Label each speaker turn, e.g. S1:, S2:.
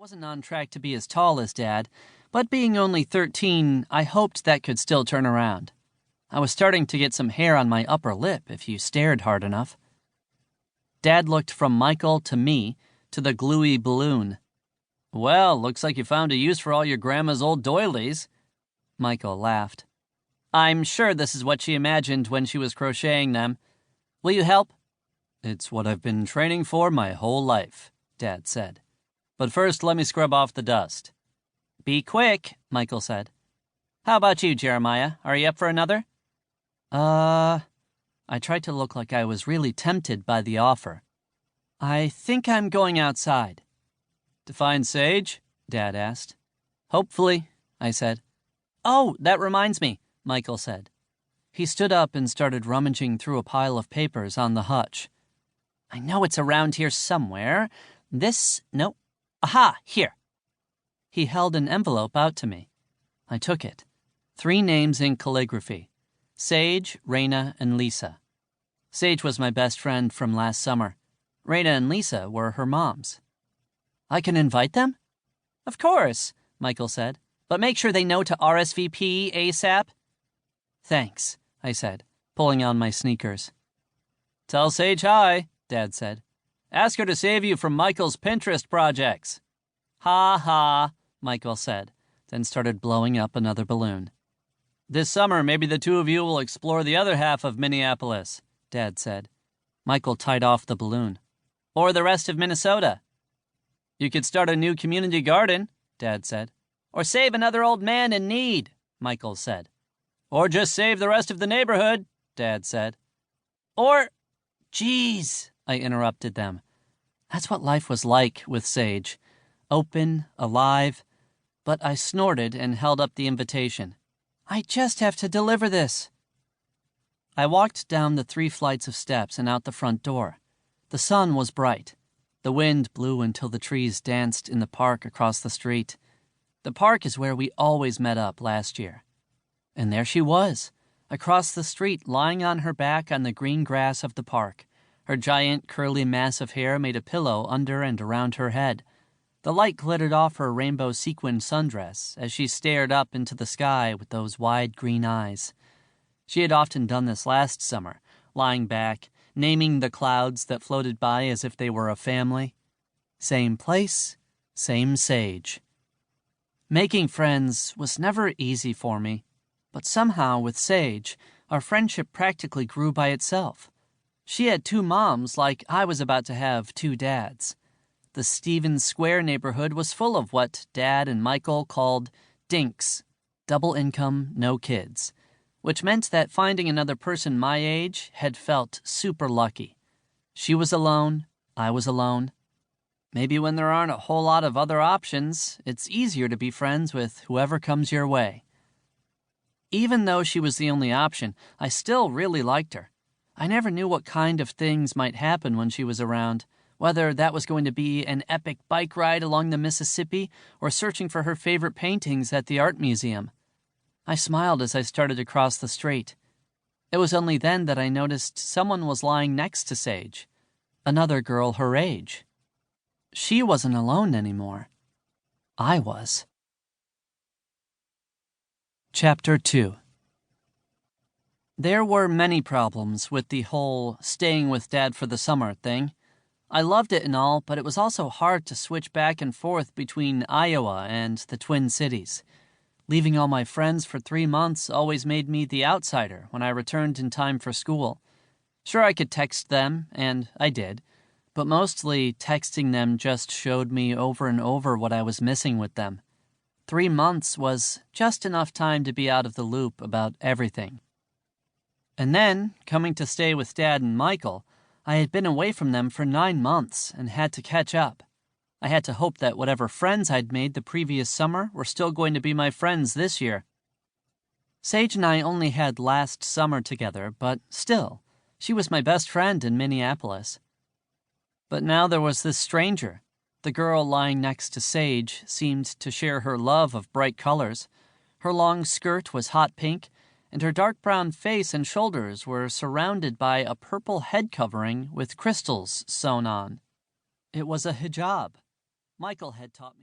S1: wasn't on track to be as tall as Dad, but being only 13, I hoped that could still turn around. I was starting to get some hair on my upper lip if you stared hard enough. Dad looked from Michael to me to the gluey balloon. "Well, looks like you found a use for all your grandma's old doilies." Michael laughed. "I'm sure this is what she imagined when she was crocheting them. Will you help?" "It's what I've been training for my whole life," Dad said. "But first, let me scrub off the dust." "Be quick," Michael said. "How about you, Jeremiah? Are you up for another?" I tried to look like I was really tempted by the offer. "I think I'm going outside." "To find Sage?" Dad asked. "Hopefully," I said. "Oh, that reminds me," Michael said. He stood up and started rummaging through a pile of papers on the hutch. "I know it's around here somewhere. No. Aha, here." He held an envelope out to me. I took it. 3 names in calligraphy: Sage, Raina, and Lisa. Sage was my best friend from last summer. Raina and Lisa were her moms. "I can invite them?" "Of course," Michael said. "But make sure they know to RSVP ASAP." "Thanks," I said, pulling on my sneakers. "Tell Sage hi," Dad said. "Ask her to save you from Michael's Pinterest projects." "Ha ha," Michael said, then started blowing up another balloon. "This summer, maybe the 2 of you will explore the other half of Minneapolis," Dad said. Michael tied off the balloon. "Or the rest of Minnesota." "You could start a new community garden," Dad said. "Or save another old man in need," Michael said. "Or just save the rest of the neighborhood," Dad said. "Or—" "Geez," I interrupted them. That's what life was like with Sage. Open, alive. But I snorted and held up the invitation. "I just have to deliver this." I walked down the 3 flights of steps and out the front door. The sun was bright. The wind blew until the trees danced in the park across the street. The park is where we always met up last year. And there she was, across the street, lying on her back on the green grass of the park. Her giant, curly mass of hair made a pillow under and around her head. The light glittered off her rainbow sequined sundress as she stared up into the sky with those wide green eyes. She had often done this last summer, lying back, naming the clouds that floated by as if they were a family. Same place, same Sage. Making friends was never easy for me, but somehow with Sage, our friendship practically grew by itself. She had 2 moms like I was about to have 2 dads. The Stevens Square neighborhood was full of what Dad and Michael called dinks, double income, no kids, which meant that finding another person my age had felt super lucky. She was alone, I was alone. Maybe when there aren't a whole lot of other options, it's easier to be friends with whoever comes your way. Even though she was the only option, I still really liked her. I never knew what kind of things might happen when she was around, whether that was going to be an epic bike ride along the Mississippi or searching for her favorite paintings at the art museum. I smiled as I started to cross the street. It was only then that I noticed someone was lying next to Sage, another girl her age. She wasn't alone anymore. I was. Chapter 2. There were many problems with the whole staying with Dad for the summer thing. I loved it and all, but it was also hard to switch back and forth between Iowa and the Twin Cities. Leaving all my friends for 3 months always made me the outsider when I returned in time for school. Sure, I could text them, and I did, but mostly texting them just showed me over and over what I was missing with them. 3 months was just enough time to be out of the loop about everything. And then, coming to stay with Dad and Michael, I had been away from them for 9 months and had to catch up. I had to hope that whatever friends I'd made the previous summer were still going to be my friends this year. Sage and I only had last summer together, but still, she was my best friend in Minneapolis. But now there was this stranger. The girl lying next to Sage seemed to share her love of bright colors. Her long skirt was hot pink, and her dark brown face and shoulders were surrounded by a purple head covering with crystals sewn on. It was a hijab. Michael had taught me